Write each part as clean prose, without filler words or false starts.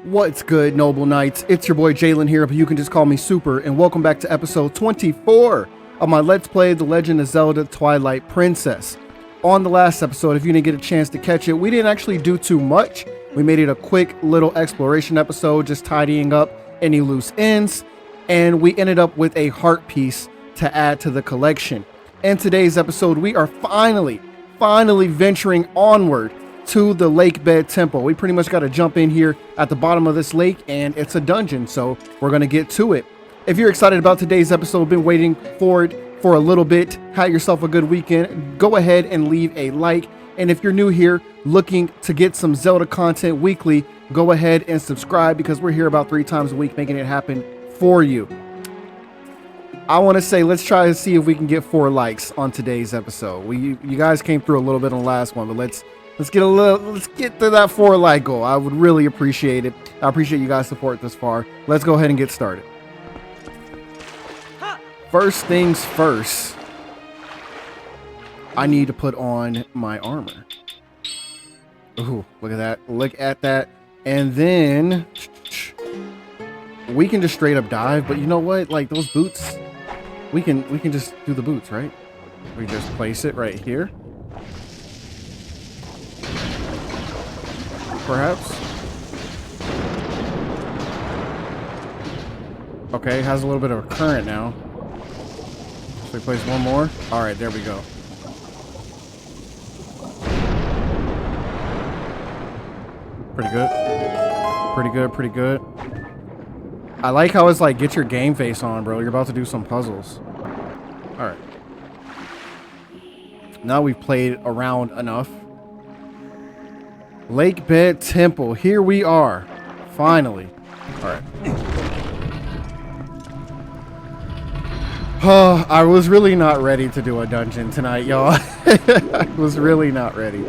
What's good, Noble Knights? It's your boy Jalen here, but you can just call me Super, and welcome back to episode 24 of my Let's Play The Legend of Zelda Twilight Princess. On the last episode, if you didn't get a chance to catch it, we didn't actually do too much. We made it a quick little exploration episode, just tidying up any loose ends, and we ended up with a heart piece to add to the collection. In today's episode, we are finally venturing onward to the Lakebed Temple. We pretty much got to jump in here at the bottom of this lake, and it's a dungeon, so we're going to get to it. If you're excited about today's episode, been waiting for it for a little bit, had yourself a good weekend, go ahead and leave a like. And if you're new here looking to get some Zelda content weekly, go ahead and subscribe, because we're here about 3 times a week making it happen for you. I want to say, let's try to see if we can get 4 likes on today's episode. You guys came through a little bit on the last one, but let's get to that 4 like goal. I would really appreciate it. I appreciate you guys' support this far. Let's go ahead and get started. First things first, I need to put on my armor. Ooh, look at that. Look at that. And then we can just straight up dive, but you know what? Like those boots, we can just do the boots, right? We just place it right here. Perhaps. Okay, has a little bit of a current now. So we place one more. All right, there we go. Pretty good. Pretty good, pretty good. I like how it's like, get your game face on, bro. You're about to do some puzzles. All right. Now we've played around enough. Lakebed Temple, here we are, finally. All right. Oh, I was really not ready to do a dungeon tonight, y'all. I was really not ready.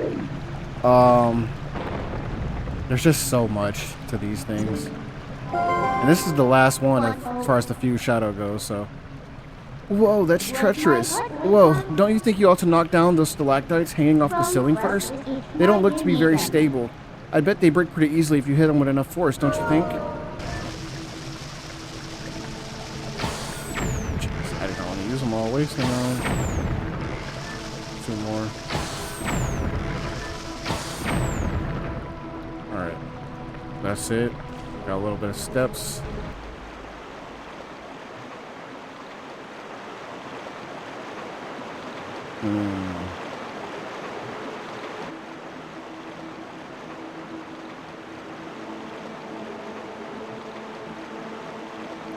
There's just so much to these things, and this is the last one as far as the Fuse Shadow goes. So, whoa, that's treacherous. Whoa, don't you think you ought to knock down those stalactites hanging off the ceiling first? They don't look to be very stable. I bet they break pretty easily if you hit them with enough force, don't you think? Jeez, I didn't want to use them all. Wasting on 2 more. Alright. That's it. Got a little bit of steps.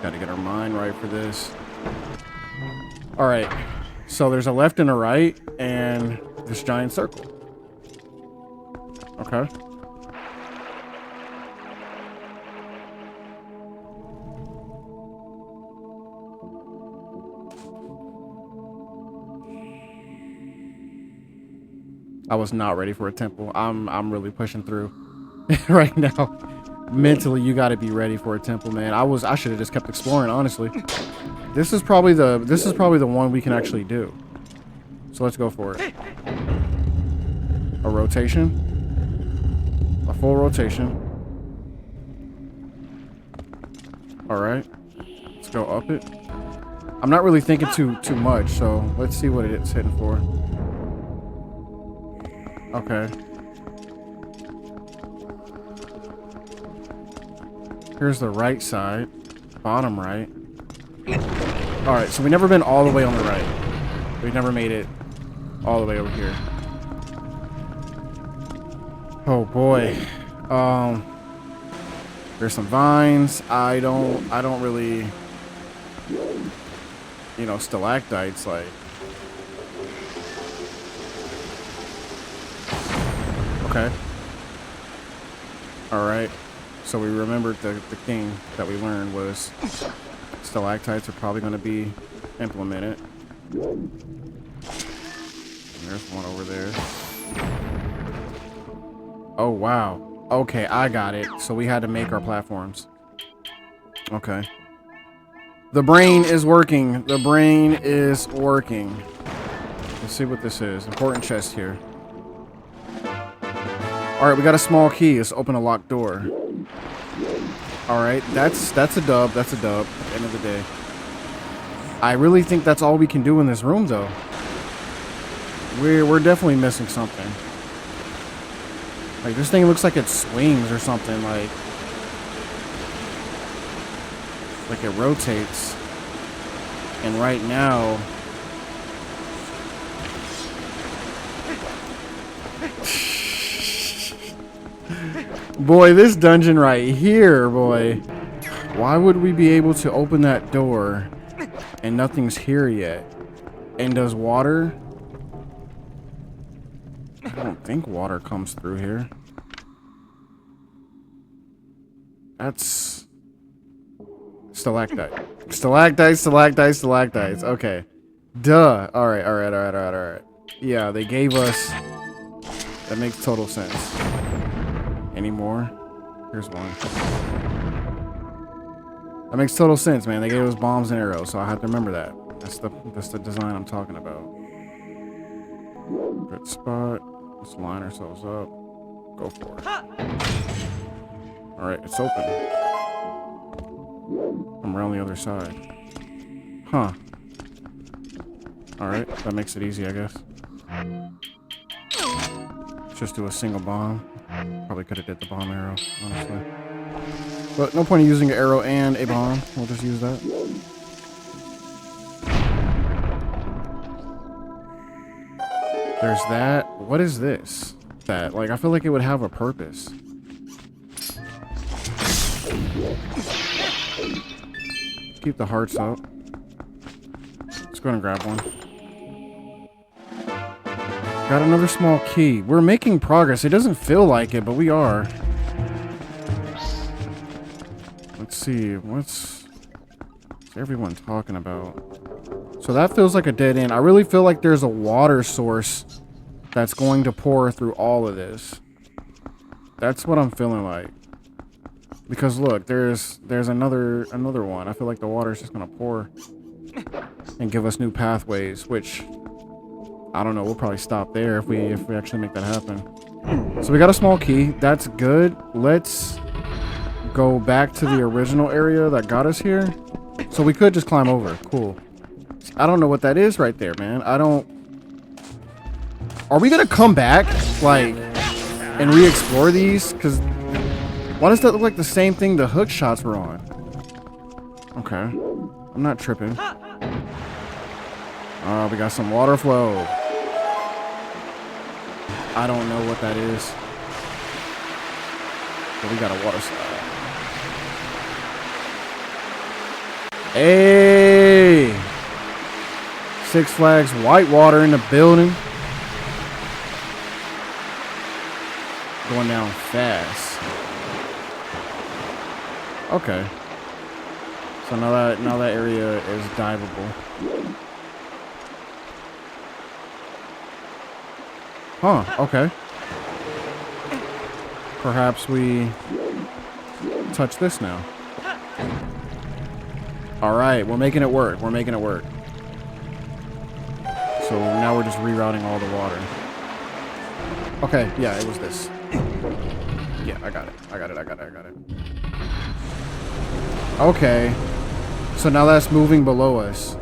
Got to get our mind right for this. All right, so there's a left and a right, and this giant circle. Okay. I was not ready for a temple. I'm really pushing through right now. Mentally, you got to be ready for a temple, man. I should have just kept exploring, honestly. This is probably the one we can actually do. So let's go for it. A rotation. A full rotation. All right. Let's go up it. I'm not really thinking too much, so let's see what it's hitting for. Okay. Here's the right side. Bottom right. Alright, so we've never been all the way on the right. We've never made it all the way over here. Oh boy. There's some vines. I don't really, you know, stalactites, like. Okay. Alright. So we remembered the thing that we learned was stalactites are probably going to be implemented. And there's one over there. Oh, wow. Okay, I got it. So we had to make our platforms. Okay. The brain is working. The brain is working. Let's see what this is. Important chest here. Alright, we got a small key. Let's open a locked door. Alright, that's a dub. That's a dub at the end of the day. I really think that's all we can do in this room, though. We're definitely missing something. Like, this thing looks like it swings or something, like it rotates. And right now... Boy, this dungeon right here, boy. Why would we be able to open that door and nothing's here yet? And does water... I don't think water comes through here. That's... Stalactite. Stalactites, stalactites, stalactites. Okay. Duh. Alright. Yeah, they gave us... That makes total sense. Any more? Here's one. That makes total sense, man. They gave us bombs and arrows, so I have to remember that. That's the design I'm talking about. Good spot. Let's line ourselves up. Go for it. Alright, it's open. I'm around the other side. Huh. Alright, that makes it easy, I guess. Just do a single bomb. Probably could have did the bomb arrow, honestly. But no point in using an arrow and a bomb. We'll just use that. There's that. What is this? That, like, I feel like it would have a purpose. Keep the hearts up. Let's go and grab one. Got another small key. We're making progress. It doesn't feel like it, but we are. Let's see. What's everyone talking about? So that feels like a dead end. I really feel like there's a water source that's going to pour through all of this. That's what I'm feeling like. Because look, there's another one. I feel like the water's just gonna pour and give us new pathways, which I don't know. We'll probably stop there if we actually make that happen. So we got a small key. That's good. Let's go back to the original area that got us here. So we could just climb over. Cool. I don't know what that is right there, man. I don't... Are we gonna come back, like, and re-explore these? Because why does that look like the same thing the hook shots were on? Okay. I'm not tripping. We got some water flow. I don't know what that is. But we got a water slide. Hey! Six Flags Whitewater in the building. Going down fast. Okay. So now that area is diveable. Huh, okay. Perhaps we touch this now. Alright, we're making it work. We're making it work. So now we're just rerouting all the water. Okay, yeah, it was this. Yeah, I got it. I got it. Okay. So now that's moving below us.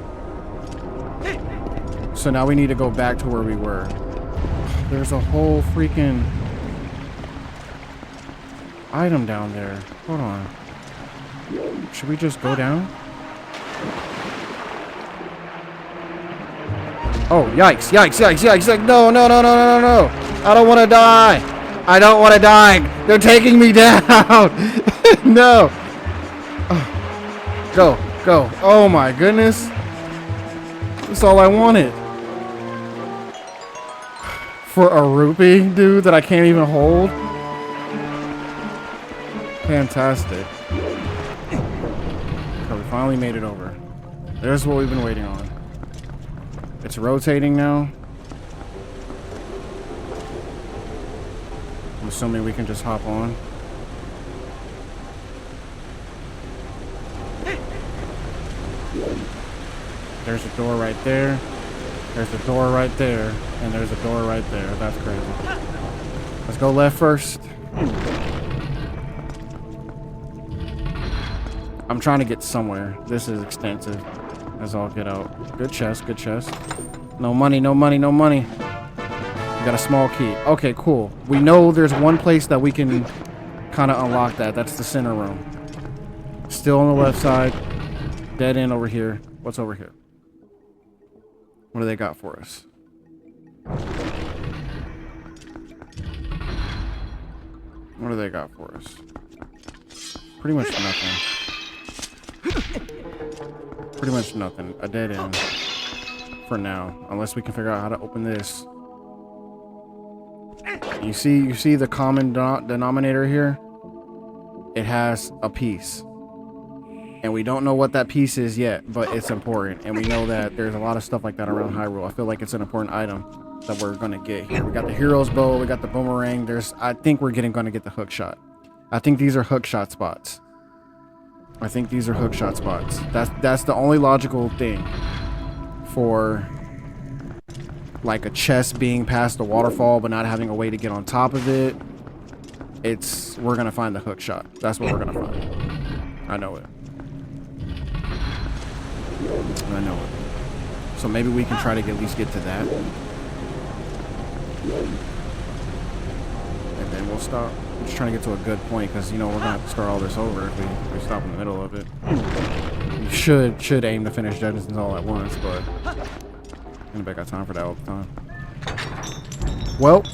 So now we need to go back to where we were. There's a whole freaking item down there. Hold on. Should we just go down? Oh, yikes. No. I don't want to die. They're taking me down. No. Go. Oh my goodness. That's all I wanted. For a rupee, dude, that I can't even hold. Fantastic. Okay, we finally made it over. There's what we've been waiting on. It's rotating now. I'm assuming we can just hop on. There's a door right there. There's a door right there. And there's a door right there. That's crazy. Let's go left first. I'm trying to get somewhere. This is extensive. Let's all get out. Good chest, good chest. No money, no money, no money. We got a small key. Okay, cool. We know there's one place that we can kind of unlock that. That's the center room. Still on the left side. Dead end over here. What's over here? What do they got for us? What do they got for us? Pretty much nothing. Pretty much nothing. A dead end. For now. Unless we can figure out how to open this. You see the common denominator here? It has a piece. And we don't know what that piece is yet, but it's important. And we know that there's a lot of stuff like that around Hyrule. I feel like it's an important item that we're going to get here. We got the hero's bow, we got the boomerang. I think we're going to get the hook shot. I think these are hook shot spots. That's the only logical thing for like a chest being past the waterfall but not having a way to get on top of it. We're going to find the hook shot. That's what we're going to find. I know it. I know it. So maybe we can try to at least get to that. And then we'll stop. I'm just trying to get to a good point because, you know, we're going to have to start all this over if we stop in the middle of it. You should aim to finish dungeons all at once, but anybody got time for that all the time. Well,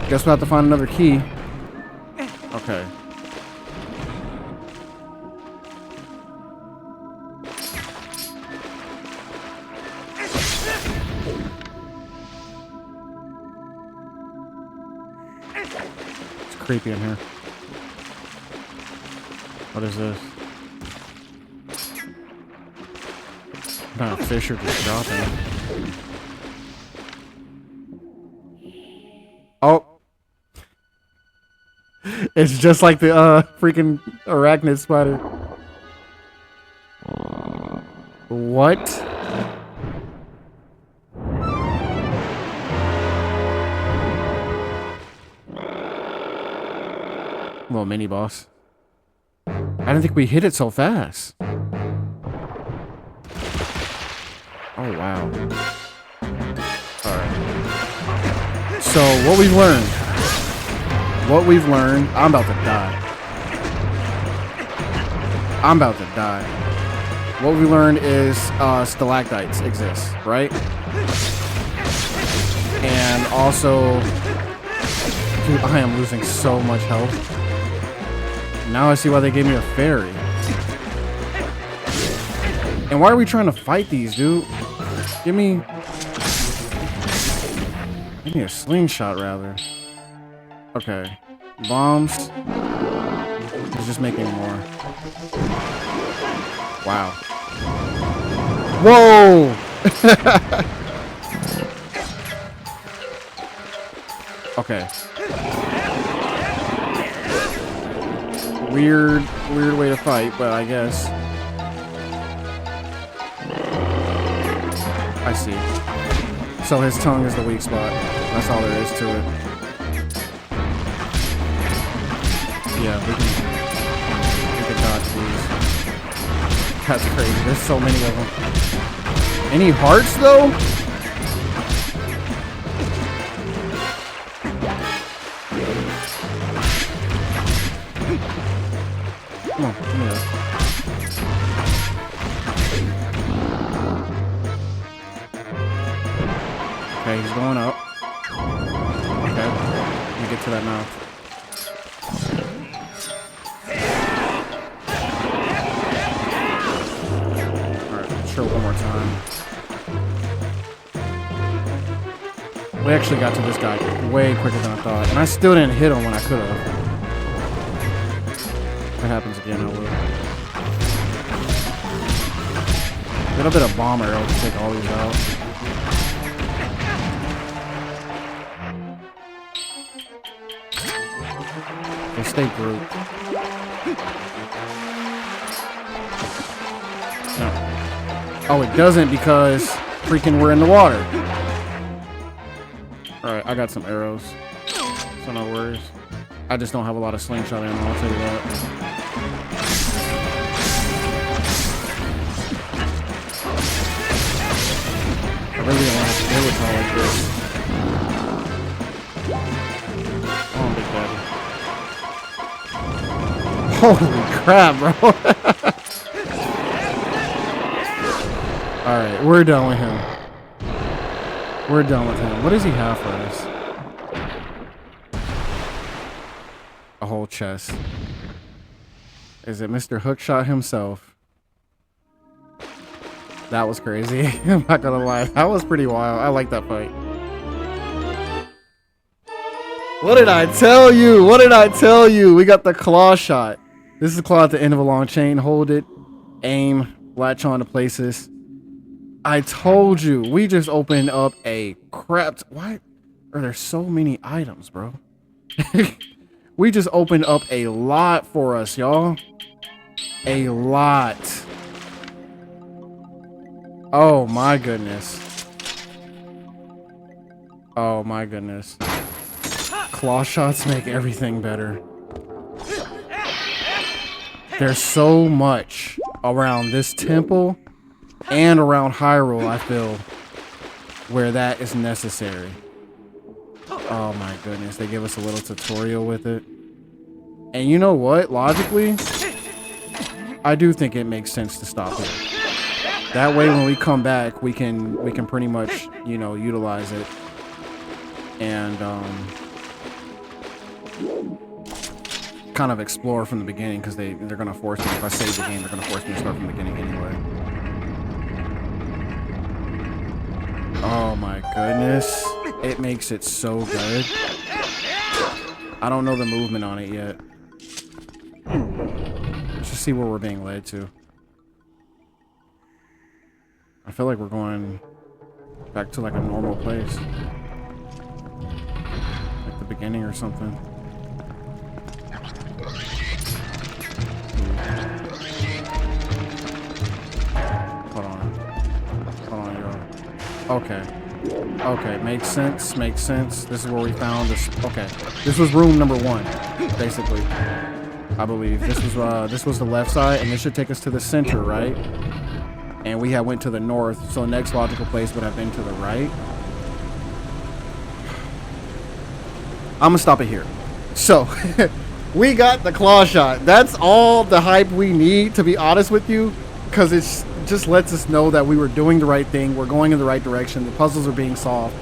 guess we'll have to find another key. Okay. Creepy in here. What is this? Not a fish or just dropping. Oh. It's just like the freaking arachnid spider. What? Little mini boss. I didn't think we hit it so fast. Oh wow. Alright. So what we've learned, I'm about to die. What we learned is stalactites exist, right? And also, dude, I am losing so much health. Now I see why they gave me a fairy. And why are we trying to fight these, dude? Give me a slingshot, rather. Okay. Bombs. He's just making more. Wow. Whoa! Okay. Weird way to fight, but I guess. I see. So his tongue is the weak spot. That's all there is to it. Yeah, we can dodge these. That's crazy. There's so many of them. Any hearts though? Come on, give me that. Okay, he's going up. Okay, let me get to that mouth. Alright, sure, one more time. We actually got to this guy way quicker than I thought, and I still didn't hit him when I could have. If it happens again, I will. A little bit of bomb arrow to take all these out. They stay grouped. No. Oh, it doesn't because freaking we're in the water. Alright, I got some arrows. So no worries. I just don't have a lot of slingshot ammo, I'll tell you that. I really don't have to deal with all like this. Oh, Big Daddy. Holy crap, bro. Alright, we're done with him. We're done with him. What does he have for us? A whole chest. Is it Mr. Hookshot himself? That was crazy. I'm not gonna lie. That was pretty wild. I like that fight. What did I tell you? What did I tell you? We got the Clawshot. This is a claw at the end of a long chain. Hold it. Aim. Latch on to places. I told you. We just opened up a crap. Why are there so many items, bro? We just opened up a lot for us, y'all. A lot. Oh my goodness. Oh my goodness. Claw shots make everything better. There's so much around this temple and around Hyrule, I feel, where that is necessary. Oh my goodness, they give us a little tutorial with it. And you know what? Logically, I do think it makes sense to stop it. That way when we come back, we can pretty much, you know, utilize it. And kind of explore from the beginning, because they're gonna force me, if I save the game, they're gonna force me to start from the beginning anyway. Oh my goodness. It makes it so good. I don't know the movement on it yet. Let's just see where we're being led to. I feel like we're going back to like a normal place. Like the beginning or something. Hold on. Hold on, yo. Okay. Okay, makes sense, makes sense. This is where we found this. Okay. This was room number 1, basically. I believe. This was the left side, and this should take us to the center, right? And we had went to the north, so the next logical place would have been to the right. I'm gonna stop it here. So, we got the Clawshot. That's all the hype we need, to be honest with you, because it's just lets us know that we were doing the right thing. We're going in the right direction. The puzzles are being solved.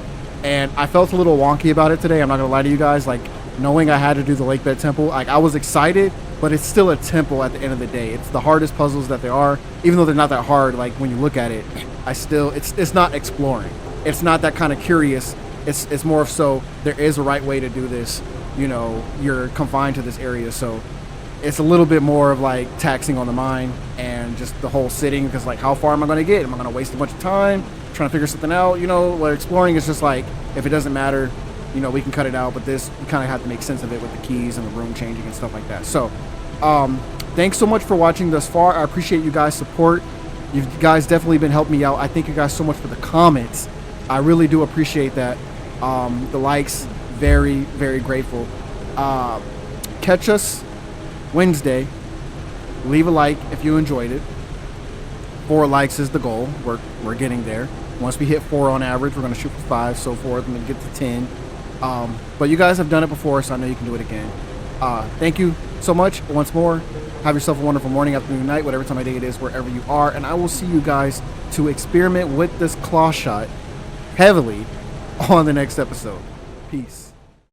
And I felt a little wonky about it today. I'm not gonna lie to you guys. Like, knowing I had to do the Lakebed Temple, like, I was excited, but it's still a temple at the end of the day. It's the hardest puzzles that there are, even though they're not that hard. Like, when you look at it, it's not exploring. It's not that kind of curious. It's more of so there is a right way to do this. You know, you're confined to this area, so it's a little bit more of like taxing on the mind and just the whole sitting, because like, how far am I going to get? Am I going to waste a bunch of time trying to figure something out? You know, where exploring is just like, if it doesn't matter, you know, we can cut it out. But this, you kind of have to make sense of it with the keys and the room changing and stuff like that. So thanks so much for watching thus far. I appreciate you guys' support. You guys definitely been helping me out. I thank you guys so much for the comments. I really do appreciate that. The likes, very, very grateful. Catch us Wednesday. Leave a like if you enjoyed it. 4 likes is the goal. We're getting there. Once we hit 4 on average, we're going to shoot for 5, so forth, and then get to 10. But you guys have done it before, so I know you can do it again. Thank you so much once more. Have yourself a wonderful morning, afternoon, night, whatever time of day it is, wherever you are. And I will see you guys to experiment with this Clawshot heavily on the next episode. Peace.